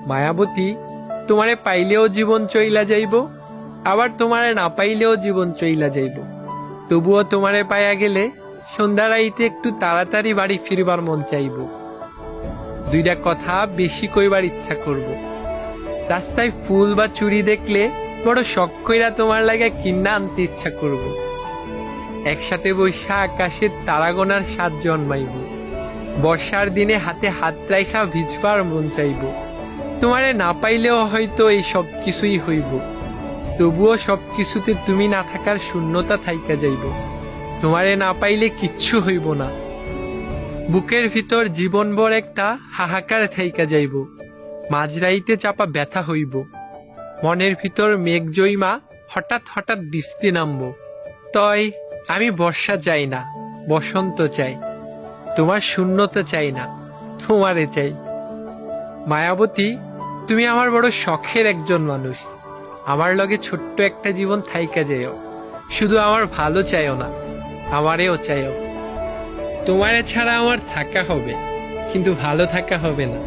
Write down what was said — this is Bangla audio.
মায়াবতী, তোমারে পাইলেও জীবন চইলা যাইব, আবার তোমারে না পাইলেও জীবন চইলা যাইব। তবুও তোমারে পাইয়া গেলে সন্ধ্যা রাইতে একটু তাড়াতাড়ি বাড়ি ফিরবার মন চাইব। দুইটা কথা বেশি কইবার ইচ্ছা করব। রাস্তায় ফুল বা চুড়ি দেখলে বড় শখ কইরা তোমার লাগা কিন্না আনতে ইচ্ছা করব। একসাথে বৈশা আকাশের তারা গোনার স্বাদ জন্মাইব। বর্ষার দিনে হাতে হাত রাইখা ভিজবার মন চাইব। তোমারে না পাইলেও হয়তো এই সব কিছুই হইব, তবুও সব কিছুতে তুমি না থাকার শূন্যতা থাইকা যাইব। তোমারে না পাইলে কিচ্ছু হইব না, বুকের ভিতর জীবনভর একটা হাহাকার থাইকা যাইব। মাঝরাইতে চাপা ব্যথা হইব, মনের ভিতর মেঘ জইমা হঠাৎ হঠাৎ বৃষ্টি নামব। তয় আমি বর্ষা চাই না, বসন্ত চাই। তোমার শূন্যতা চাই না, তোমারে চাই। মায়াবতী, তুমি আমার বড় শখের একজন মানুষ। আমার লগে ছোট্ট একটা জীবন থাইকা যেও। শুধু আমার ভালো চাইও না, আমারেও চাইও। তোমারে ছাড়া আমার থাকা হবে, কিন্তু ভালো থাকা হবে না।